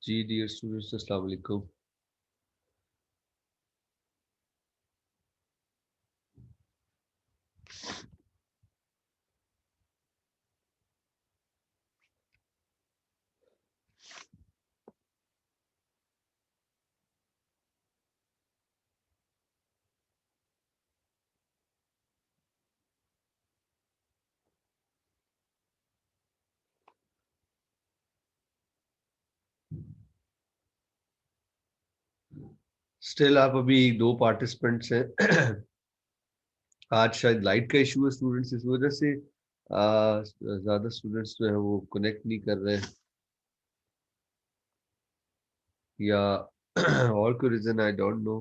जी dear students, अस्सलाम वालेकुम। Still आप अभी दो पार्टिसिपेंट्स हैं। आज शायद लाइट का इशू है स्टूडेंट्स, इस वजह से ज्यादा स्टूडेंट्स जो है वो कनेक्ट नहीं कर रहे हैं, या और कोई रीजन आई डोंट नो।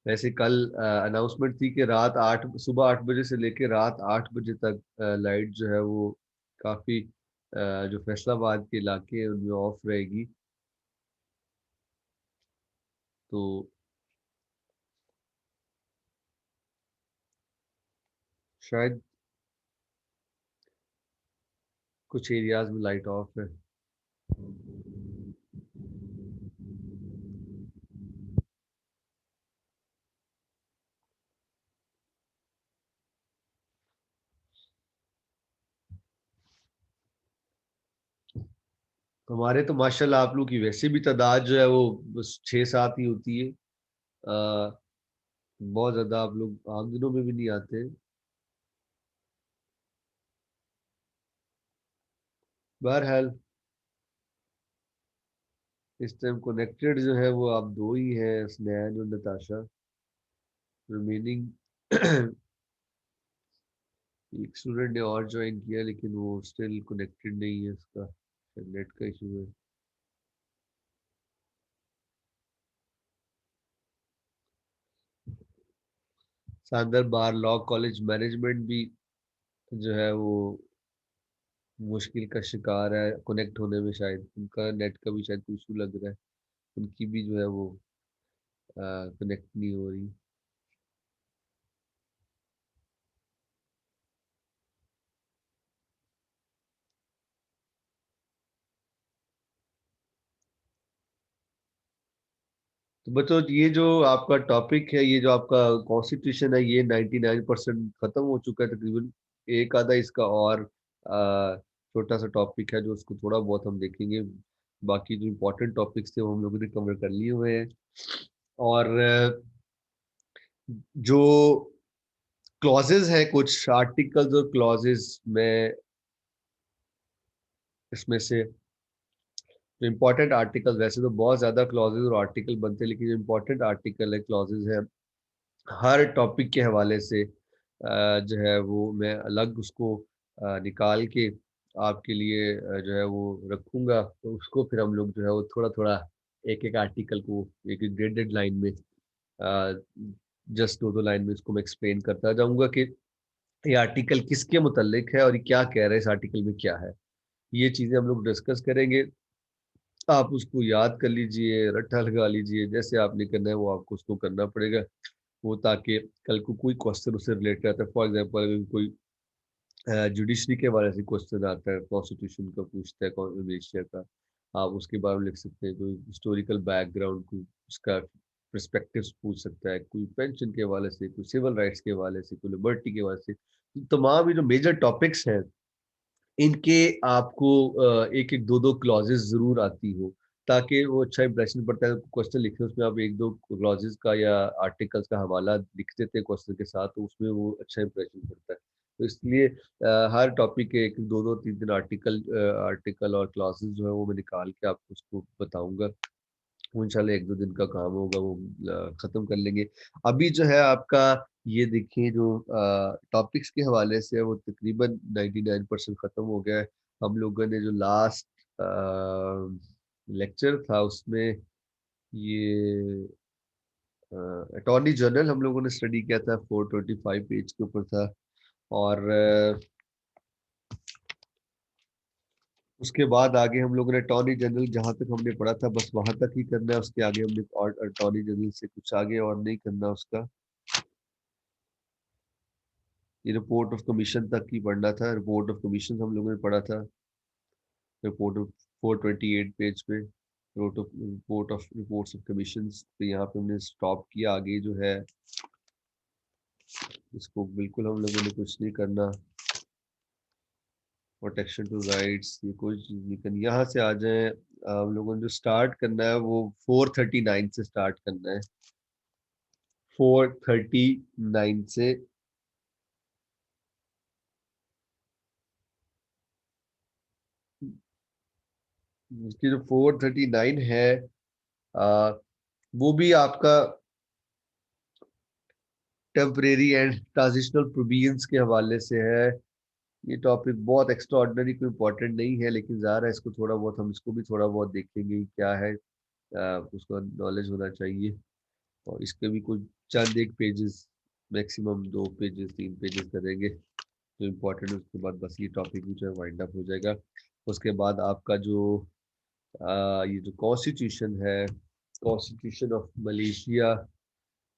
वैसे कल अनाउंसमेंट थी कि सुबह 8 बजे से लेकर रात 8 बजे तक लाइट जो है वो काफी जो फैसलाबाद के इलाके हैं उनमें ऑफ रहेगी। तो शायद कुछ एरियाज में लाइट ऑफ है। हमारे तो माशाल्लाह आप लोग की वैसे भी तादाद जो है वो बस 6-7 ही होती है। बहुत ज्यादा आप लोग आम दिनों में भी नहीं आते। बहरहाल इस टाइम कनेक्टेड जो है वो आप दो ही हैं, स्नैन और नताशा। रिमेनिंग एक स्टूडेंट ने और ज्वाइन किया लेकिन वो स्टिल कनेक्टेड नहीं है, उसका नेट का इशू है। सांदर बार लॉ कॉलेज मैनेजमेंट भी जो है वो मुश्किल का शिकार है कनेक्ट होने में, शायद उनका नेट का भी शायद इशू लग रहा है। उनकी भी जो है वो कनेक्ट नहीं हो रही। तो बच्चों ये जो आपका टॉपिक है, ये जो आपका कॉन्स्टिट्यूशन है, ये 99% खत्म हो चुका है तकरीबन। एक आधा इसका और छोटा सा टॉपिक है जो उसको थोड़ा बहुत हम देखेंगे। बाकी जो इम्पोर्टेंट टॉपिक्स थे वो हम लोगों ने कवर कर लिए हुए हैं। और जो क्लॉजेज हैं, कुछ आर्टिकल्स और क्लॉजेज में, इसमें से जो इम्पोर्टेंट आर्टिकल, वैसे तो बहुत ज्यादा क्लॉजेज और आर्टिकल बनते हैं, लेकिन जो इम्पोर्टेंट आर्टिकल है, क्लॉजेज है, हर टॉपिक के हवाले से जो है वो मैं अलग उसको निकाल के आपके लिए जो है वो रखूंगा। तो उसको फिर हम लोग जो है वो थोड़ा थोड़ा एक एक आर्टिकल को एक एक ग्रेडेड लाइन में, जस्ट दो दो लाइन में इसको मैं एक्सप्लेन करता जाऊंगा कि ये आर्टिकल किसके मुतल्लिक है और ये क्या कह रहा है, इस आर्टिकल में क्या है। ये चीजें हम लोग डिस्कस करेंगे। आप उसको याद कर लीजिए, रट्टा लगा लीजिए, जैसे आपने करना है वो आपको उसको करना पड़ेगा। वो ताकि कल को कोई क्वेश्चन उससे रिलेटेड आता है, फॉर एग्जांपल अगर कोई जुडिशरी के बारे से क्वेश्चन आता है, कॉन्स्टिट्यूशन का पूछता है मलेशिया का, आप उसके बारे में लिख सकते हैं। कोई हिस्टोरिकल बैकग्राउंड, कोई उसका पर्सपेक्टिव्स पूछ सकता है, कोई पेंशन के हवाले से, कोई सिविल राइट्स के हवाले से, कोई लिबर्टी के हवाले से। तो तमाम ये जो मेजर टॉपिक्स हैं, इनके आपको एक एक दो दो क्लॉजेस जरूर आती हो, ताकि वो अच्छा इंप्रेशन पड़ता है। क्वेश्चन लिखे उसमें आप एक दो क्लॉजेस का या आर्टिकल्स का हवाला लिख देते हैं क्वेश्चन के साथ, तो उसमें वो अच्छा इंप्रेशन पड़ता है। तो इसलिए हर टॉपिक के एक दो दो तीन तीन आर्टिकल और क्लॉजेस जो है वो मैं निकाल के आपको उसको बताऊंगा। वो इंशाल्लाह एक दो दिन का काम होगा, वो खत्म कर लेंगे। अभी जो है आपका ये देखिए, जो टॉपिक्स के हवाले से है वो तकरीबन 99% खत्म हो गया है। हम लोगों ने जो लास्ट लेक्चर था उसमें ये अटॉर्नी जनरल हम लोगों ने स्टडी किया था, 425 पेज के ऊपर था। और उसके बाद आगे हम लोगों ने अटॉर्नी जनरल जहां तक हमने पढ़ा था बस वहां तक ही करना है, उसके आगे हमने और अटॉर्नी जनरल से कुछ आगे और नहीं करना उसका। ये रिपोर्ट ऑफ कमीशन तक ही पढ़ना था। रिपोर्ट ऑफ कमीशन हम लोगों ने पढ़ा था, रिपोर्ट ऑफ 428 पेज पे, रिपोर्ट्स ऑफ कमीशंस पे यहाँ पे हमने स्टॉप किया। आगे जो है इसको बिल्कुल हम लोगों ने कुछ नहीं करना। प्रोटेक्शन टू राइट्स, ये कोई चीज नहीं करनी। यहाँ से आ जाए, हम लोगों ने जो स्टार्ट करना है वो 439 से स्टार्ट करना है। 439 से इसकी जो 439 है, आ, वो भी आपका टेम्परेरी एंड ट्रांजिशनल प्रोविजंस के हवाले से है। ये टॉपिक बहुत एक्स्ट्रा ऑर्डिनरी कोई इंपॉर्टेंट नहीं है, लेकिन ज़ाहिर है इसको थोड़ा बहुत हम इसको भी थोड़ा बहुत देखेंगे कि क्या है, उसका नॉलेज होना चाहिए। और इसके भी कुछ चंद एक पेजेस, मैक्सिमम 2 पेजेस 3 पेजेस करेंगे जो इम्पोर्टेंट है। उसके बाद बस ये टॉपिक भी जो है वाइंड अप हो जाएगा। उसके बाद आपका जो ये जो कॉन्स्टिट्यूशन है, कॉन्स्टिट्यूशन ऑफ मलेशिया,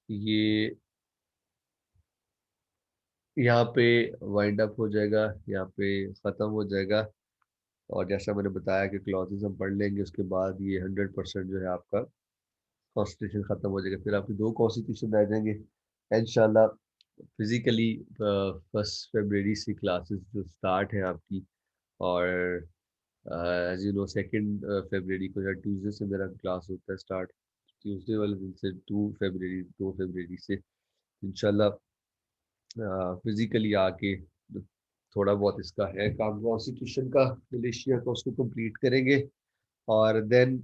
ये यहाँ पे वाइंड अप हो जाएगा, यहाँ पे ख़त्म हो जाएगा। और जैसा मैंने बताया कि क्लॉजेस हम पढ़ लेंगे, उसके बाद ये 100% जो है आपका कॉन्स्टिट्यूशन ख़त्म हो जाएगा। फिर आपकी 2 कॉन्स्टिट्यूशन रह जाएंगे इंशाल्लाह। फिजिकली 1 फरवरी से क्लासेस जो स्टार्ट है आपकी। और एज यू नो 2 फरवरी को या ट्यूसडे से मेरा क्लास होता है स्टार्ट। ट्यूसडे वाले दिन से 2 फरवरी से इंशाल्लाह फिजिकली आके जो थोड़ा बहुत इसका है काम कॉन्स्टिट्यूशन का मलेशिया का, उसको कंप्लीट करेंगे। और देन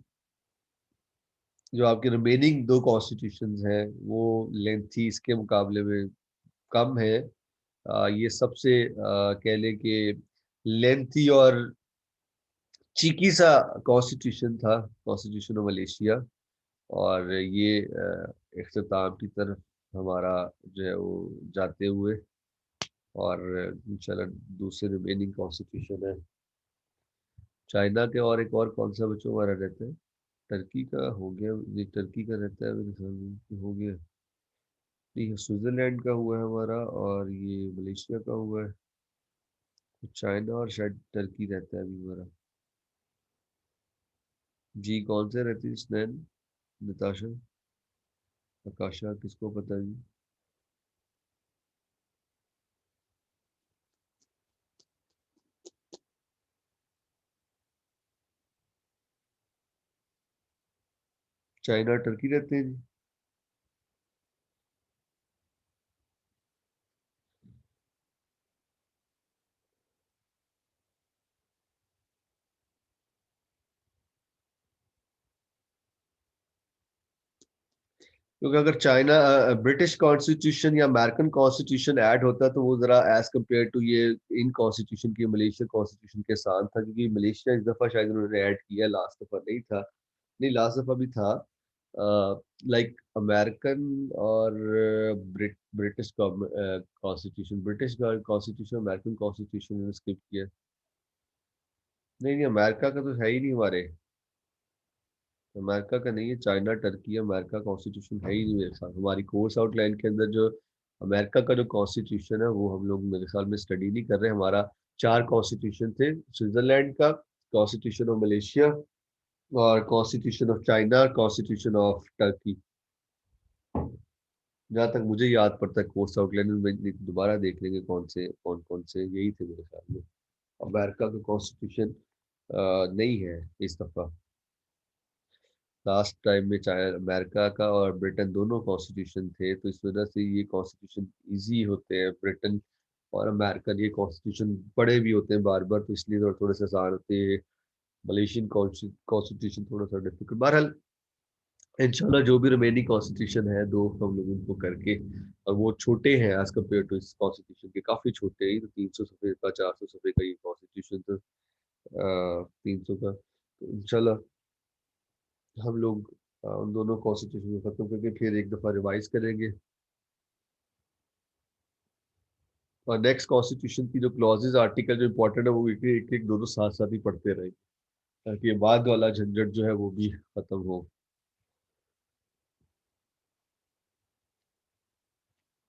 जो आपके रिमेनिंग 2 कॉन्स्टिट्यूशंस हैं वो लेंथी इसके मुकाबले में कम है। ये सबसे कह लें कि लेंथी और चीकी सा कॉन्स्टिट्यूशन था, कॉन्स्टिट्यूशन ऑफ मलेशिया। और ये इख्तिताम की तरफ हमारा जो है वो जाते हुए, और इंशाल्लाह दूसरे रिमेनिंग कॉन्स्टिट्यूशन है चाइना के। और एक और कौन सा बच्चों हमारा रहता है, टर्की का हो गया, ये टर्की का रहता है मेरे ख्याल में कि हो गया। ठीक है, स्विट्जरलैंड का हुआ है हमारा, और ये मलेशिया का हुआ है। तो चाइना और शायद टर्की रहता है अभी हमारा। जी कौन से रहती है स्नैन, नताशा, आकाशा, किसको पता है जी। चाइना और टर्की रहते हैं जी। क्योंकि अगर चाइना ब्रिटिश कॉन्स्टिट्यूशन या अमेरिकन कॉन्स्टिट्यूशन ऐड होता तो वो जरा एज कम्पेयर टू ये इन कॉन्स्टिट्यूशन की मलेशिया कॉन्स्टिट्यूशन के साथ था। क्योंकि मलेशिया इस दफा शायद उन्होंने ऐड किया, लास्ट दफा नहीं था। नहीं, लास्ट दफा भी था। लाइक अमेरिकन और British constitution, British constitution American constitution ने स्किप किया। नहीं नहीं, अमेरिका का तो है ही नहीं हमारे। अमेरिका का नहीं है, चाइना टर्की अमेरिका कॉन्स्टिट्यूशन है ही नहीं मेरे ख्याल। हमारी कोर्स आउटलाइन के अंदर जो अमेरिका का जो कॉन्स्टिट्यूशन है वो हम लोग मेरे ख्याल में स्टडी नहीं कर रहे। हमारा 4 कॉन्स्टिट्यूशन थे, स्विट्जरलैंड का, कॉन्स्टिट्यूशन ऑफ मलेशिया, और constitution of China, constitution of Turkey. जहाँ तक मुझे याद पड़ता है कोर्स आउटलाइन में, दोबारा देख लेंगे कौन कौन से यही थे मेरे ख्याल में। अमेरिका का कॉन्स्टिट्यूशन नहीं है इस दफा। लास्ट टाइम में चाहे अमेरिका का और ब्रिटेन दोनों कॉन्स्टिट्यूशन थे, तो इस वजह से ये कॉन्स्टिट्यूशन इजी होते हैं। ब्रिटेन और अमेरिकन ये कॉन्स्टिट्यूशन बड़े भी होते हैं बार बार, तो इसलिए थोड़े थोड़े से आसान होते हैं। मलेशियन कॉन्स्टिट्यूशन थोड़ा सा डिफिकल्ट। बहरहाल इंशाल्लाह जो भी रिमेनिंग कॉन्स्टिट्यूशन है दो हम लोग उनको करके, और वो छोटे हैं एज कम्पेयर टू इस कॉन्स्टिट्यूशन के, काफ़ी छोटे हैं। तो 300 सफ़े का 400 सफ़े का ये कॉन्स्टिट्यूशन था, 300 का। तो इंशाल्लाह हम लोग उन दोनों कॉन्स्टिट्यूशन को खत्म करके फिर एक दफ़ा रिवाइज करेंगे। और नेक्स्ट कॉन्स्टिट्यूशन की जो क्लॉजेज आर्टिकल जो इंपॉर्टेंट है वो एक एक दोनों साथ साथ ही पढ़ते रहेंगे, ताकि ये बाद वाला झंझट जो है वो भी खत्म हो।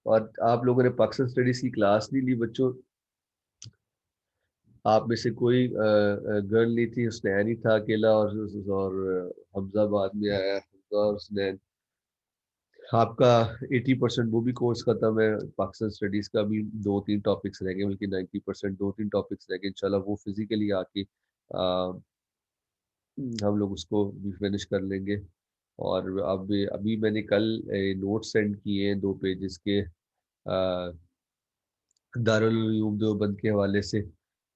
और आप लोगों ने पाकिस्तान स्टडीज की क्लास नहीं ली बच्चों। आप में से कोई गर्ल नहीं थी, उसने नहीं था अकेला, और हमजा बाद में आया, हमजा और उसने। आपका 80% वो भी कोर्स खत्म है, पाकिस्तान स्टडीज का भी 2-3 टॉपिक्स रह गए, बल्कि 90% 2-3 टॉपिक्स रह गए। इंशाल्लाह वो फिजिकली आके हम लोग उसको भी फिनिश कर लेंगे। और अब अभी मैंने कल नोट सेंड किए हैं 2 पेजेस के, दारुल उलूम देवबंद के हवाले से।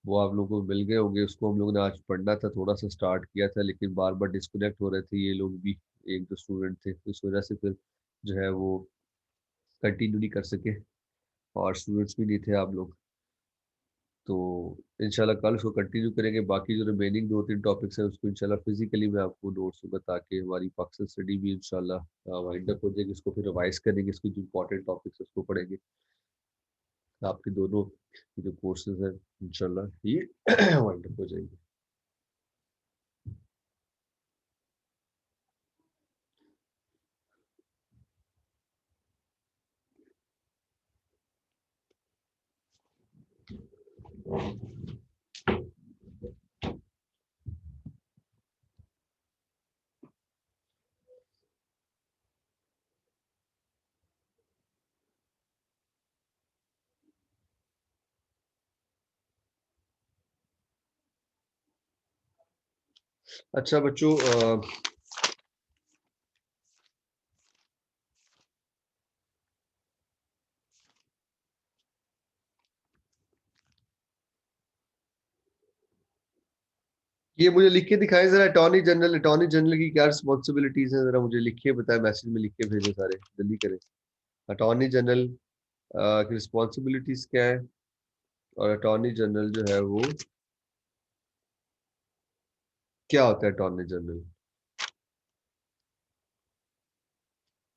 वो आप लोगों को मिल गए होंगे, उसको हम लोगों ने आज पढ़ना था, थोड़ा सा स्टार्ट किया था, लेकिन बार बार डिस्कनेक्ट हो रहे थे ये लोग भी, एक दो स्टूडेंट थे, तो इस वजह से फिर जो है वो कंटिन्यू नहीं कर सके, और स्टूडेंट्स भी नहीं थे आप लोग। तो इंशाल्लाह कल उसको कंटिन्यू करेंगे। बाकी जो रिमेनिंग 2-3 टॉपिक्स हैं उसको इंशाल्लाह फिजिकली मैं आपको नोट्स दूंगा, ताकि हमारी पाकिस्तान स्टडी भी इंशाल्लाह वाइंड अप हो जाएगी। इसको फिर रिवाइज करेंगे, इसकी जो इंपॉर्टेंट टॉपिक्स है उसको पढ़ेंगे। आपके दोनों जो कोर्सेज हैं इंशाल्लाह ये वाइंड अप हो जाएंगे। अच्छा बच्चों, ये मुझे लिख के दिखाएं जरा, अटॉर्नी जनरल की क्या रिस्पॉन्सिबिलिटीज हैं, जरा मुझे लिखिए बताएं, मैसेज में लिख के भेजें, सारे जल्दी करें। अटॉर्नी जनरल की रिस्पॉन्सिबिलिटीज क्या है, और अटॉर्नी जनरल जो है वो क्या होता है अटॉर्नी जनरल।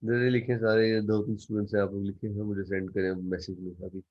जल्दी लिखें सारे, ये 2-3 स्टूडेंट्स हैं, आप लोग लिखें, हम मुझे सेंड करें मैसेज में अभी।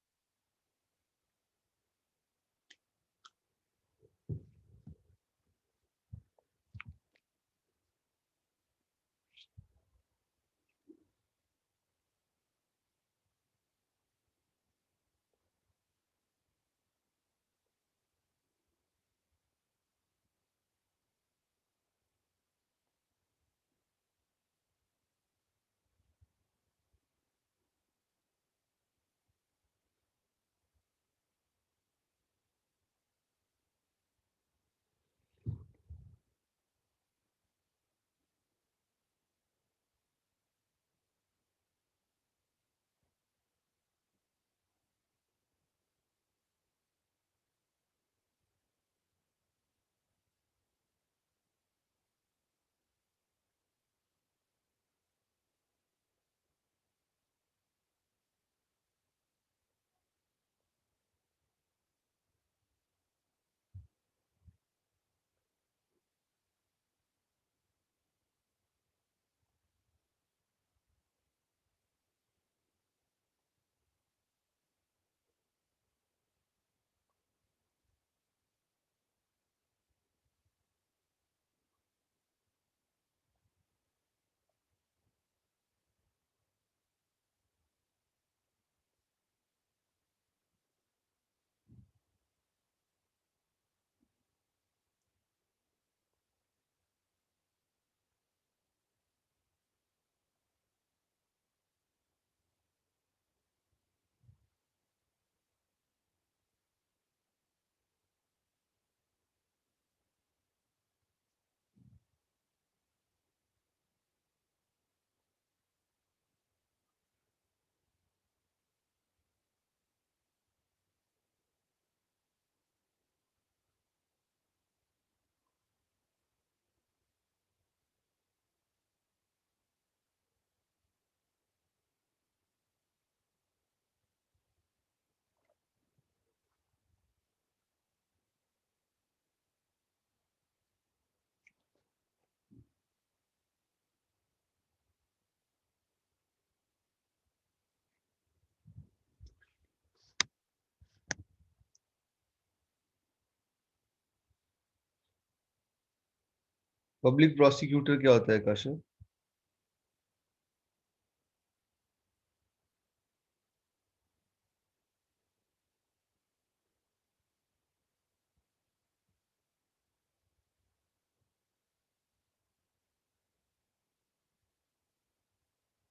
पब्लिक प्रोसिक्यूटर क्या होता है काशा?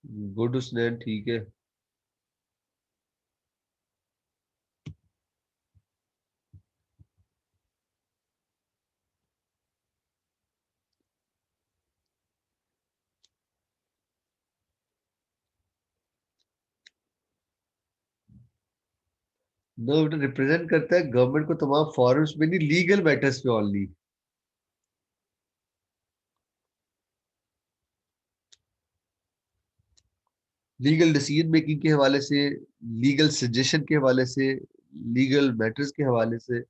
गुड हुसनैन ठीक है। नो, बेटा रिप्रेजेंट करता है गवर्नमेंट को तमाम फॉरम्स में, नहीं लीगल मैटर्स पे ओनली। लीगल डिसीजन मेकिंग के हवाले से, लीगल सजेशन के हवाले से, लीगल मैटर्स के हवाले से।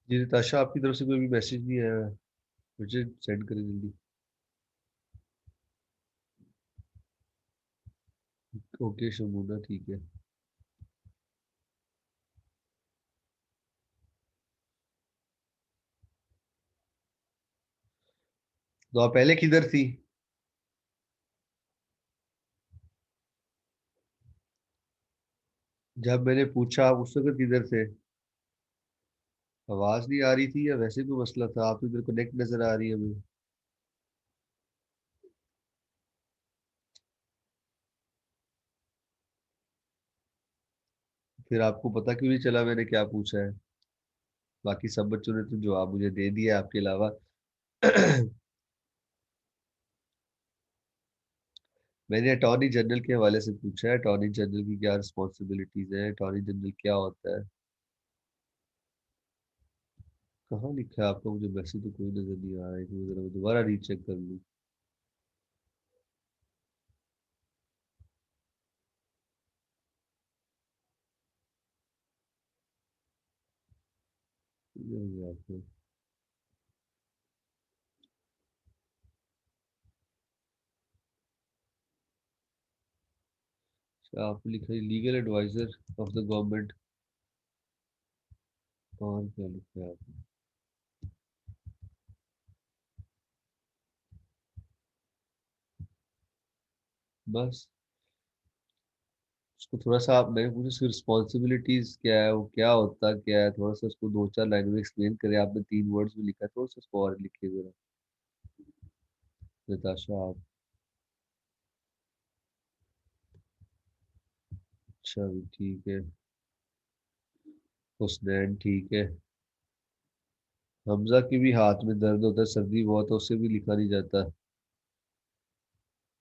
जी नताशा, आपकी तरफ से कोई भी मैसेज नहीं आया है? मुझे सेंड करें जल्दी। ओके शमूना ठीक है। तो आप पहले किधर थी? जब मैंने पूछा आप उस वक्त किधर थे? आवाज नहीं आ रही थी या वैसे कोई मसला था? आप इधर कनेक्ट नजर आ रही है हमें। फिर आपको पता क्यों नहीं चला मैंने क्या पूछा है? बाकी सब बच्चों ने तो जवाब मुझे दे दिया आपके अलावा। मैंने अटॉर्नी जनरल के हवाले से पूछा है, अटॉर्नी जनरल की क्या रिस्पॉन्सिबिलिटीज है, अटॉर्नी जनरल क्या होता है। कहाँ लिखा है आपका? मुझे मैसेज तो कोई नजर नहीं आ रहा है, कि जरा मैं दोबारा रीचेक कर लूँ। ये आपको अच्छा, आपने लिखा है legal adviser of the government. और क्या लिखा है आपने? बस उसको थोड़ा सा आप, मैंने पूछा उसकी रिस्पॉन्सिबिलिटीज क्या है, वो क्या होता क्या है, थोड़ा सा उसको दो चार लाइन में एक्सप्लेन करें। आपने 3 वर्ड्स में लिखा है, थोड़ा सा उसको और लिखिए जरा। नताशा आप। अच्छा भी ठीक है। हुसनैन ठीक है। हमजा की भी हाथ में दर्द होता है, सर्दी बहुत है, उससे भी लिखा नहीं जाता।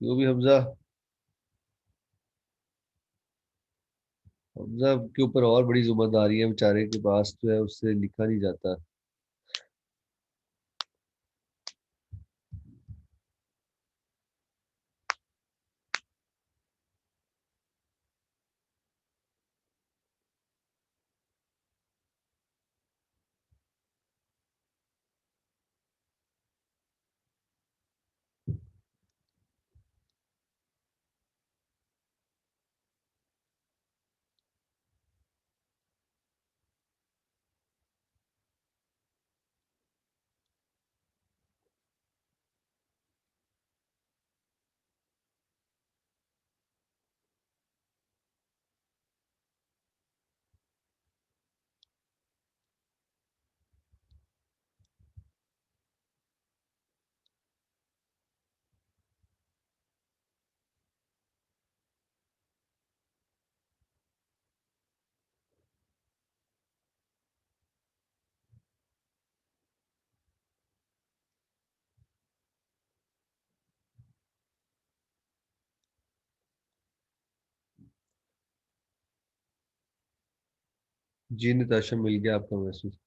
वो भी हमजा। हमजा के ऊपर और बड़ी जिम्मेदारी है बेचारे के पास, जो है उससे लिखा नहीं जाता। जी निताशा, मिल गया आपका मैसेज।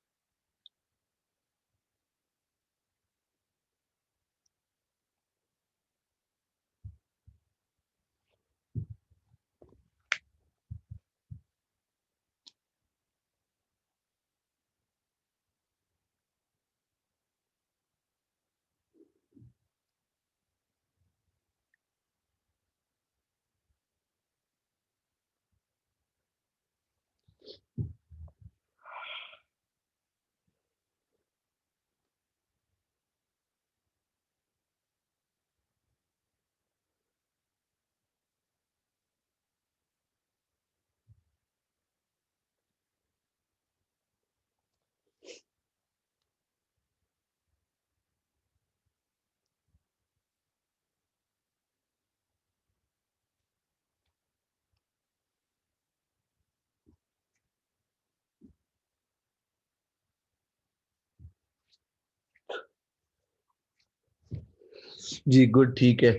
जी गुड, ठीक है।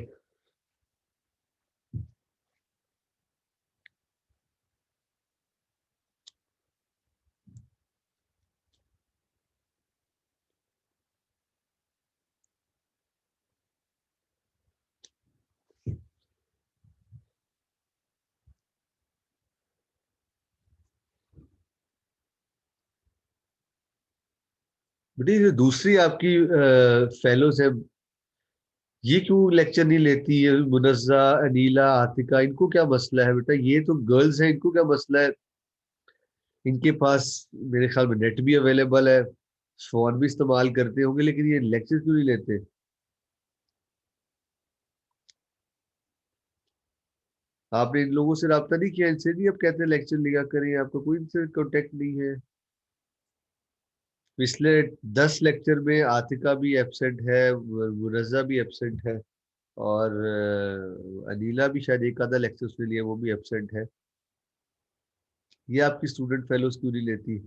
बेटी जो दूसरी आपकी फेलोज है, ये क्यों लेक्चर नहीं लेती है? मुनज्जा, अनीला, आतिका, इनको क्या मसला है बेटा? ये तो गर्ल्स हैं, इनको क्या मसला है? इनके पास मेरे ख्याल में नेट भी अवेलेबल है, फोन भी इस्तेमाल करते होंगे, लेकिन ये लेक्चर क्यों नहीं लेते? आपने इन लोगों से रब्ता नहीं किया? इनसे नहीं अब कहते लेक्चर लिया करें? आपका कोई इनसे कांटेक्ट नहीं है? पिछले 10 लेक्चर में आतिका भी एब्सेंट है, मुनज्जा भी एब्सेंट है, और अनीला भी शायद एक आधा लेक्चर उसने लिया, वो भी एब्सेंट है। ये आपकी स्टूडेंट फेलोज क्यों नहीं लेती?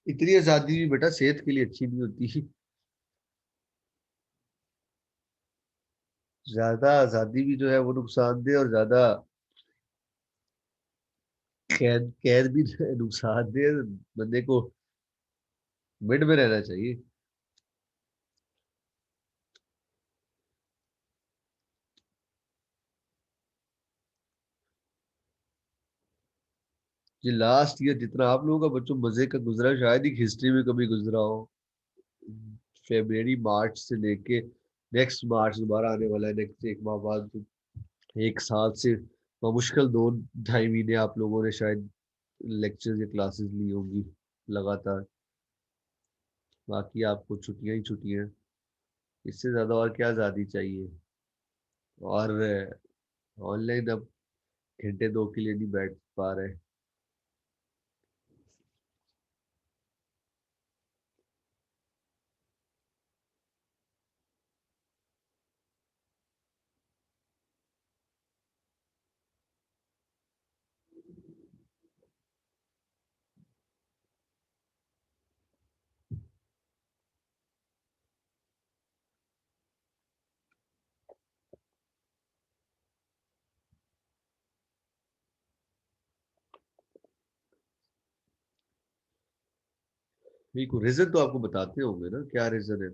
इतनी आजादी भी बेटा सेहत के लिए अच्छी नहीं होती। ज्यादा आजादी भी जो है वो नुकसानदेह, और ज्यादा कैद कैद भी जो है नुकसानदेह। बंदे को मिड में रहना चाहिए। ये लास्ट ईयर जितना आप लोगों का बच्चों मजे का गुजरा, शायद ही हिस्ट्री में कभी गुजरा हो। फेब्रुवरी मार्च से लेके नेक्स्ट मार्च दोबारा आने वाला है, नेक्स्ट एक माह बाद। एक साल से मुश्किल 2 ढाई महीने आप लोगों ने शायद लेक्चर्स या क्लासेस ली होंगी लगातार। बाकी आपको छुट्टियां ही छुट्टियां। इससे ज्यादा और क्या आजादी चाहिए। और ऑनलाइन अब घंटे 2 के लिए नहीं बैठ पा रहे। बिल्कुल, रीजन तो आपको बताते होंगे ना, क्या रीजन है।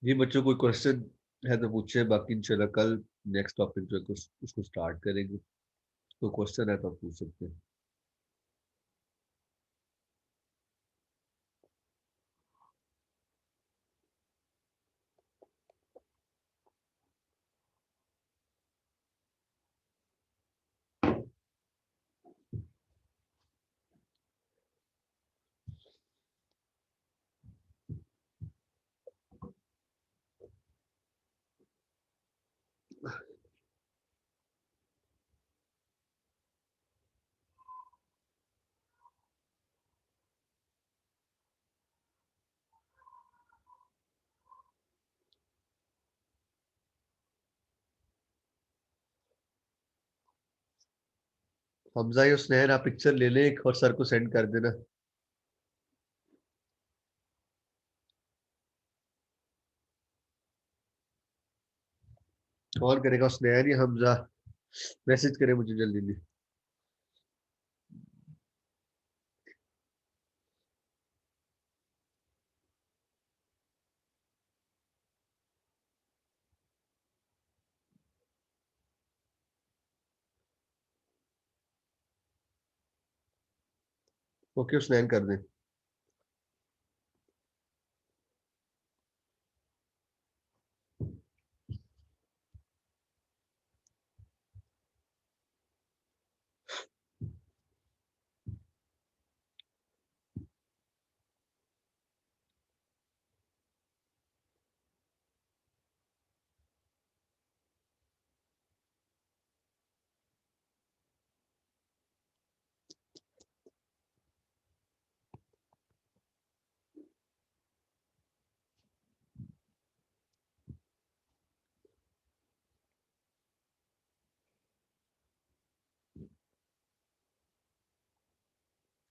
ये बच्चों कोई क्वेश्चन है तो पूछे, बाकी इंशाल्लाह कल नेक्स्ट टॉपिक जो है उसको स्टार्ट करेंगे। तो क्वेश्चन है तो आप पूछ सकते हैं। हमजा या स्नेहन, आप पिक्चर ले लें एक और सर को सेंड कर देना। कौन करेगा, स्नेहन या हमजा? मैसेज करे मुझे जल्दी जल्दी। ओके, स्नेहन कर दें।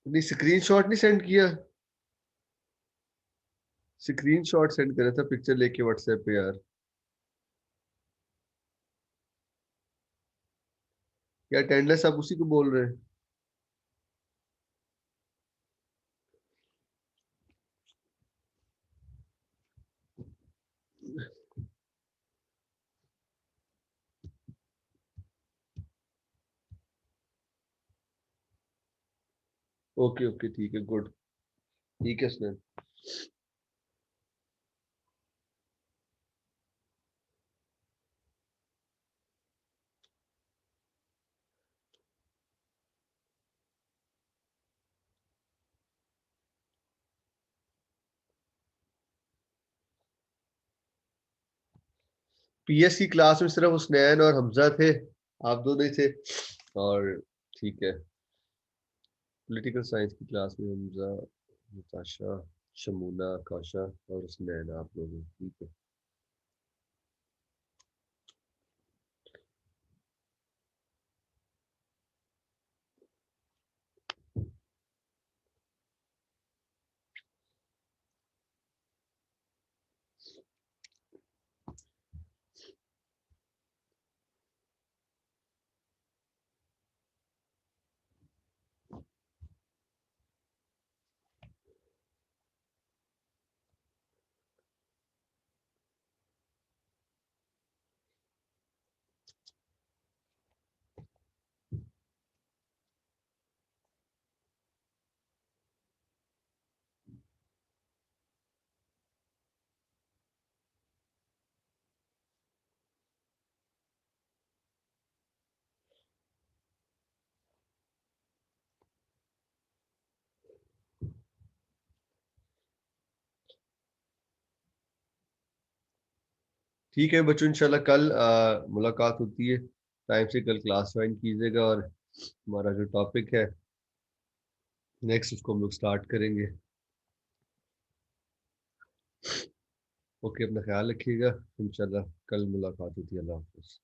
नहीं, स्क्रीनशॉट नहीं सेंड किया। स्क्रीनशॉट सेंड करा था पिक्चर लेके व्हाट्सएप पे यार। क्या अटेंडेंस आप उसी को बोल रहे हैं? ओके ओके, ठीक है, गुड। ठीक है सुनील। पीएस की क्लास में सिर्फ हुसनैन और हमजा थे, आप दोनों ही थे। और ठीक है, पॉलिटिकल साइंस की क्लास में हमजा, नताशा, शमूना, काशा और हुसनैन, आप लोग हैं, ठीक है। ठीक है बच्चों, इंशाल्लाह कल मुलाकात होती है, टाइम से कल क्लास ज्वाइन कीजिएगा, और हमारा जो टॉपिक है नेक्स्ट, उसको हम लोग स्टार्ट करेंगे। ओके, अपना ख्याल रखिएगा, इंशाल्लाह कल मुलाकात होती है। अल्लाह हाफिज़।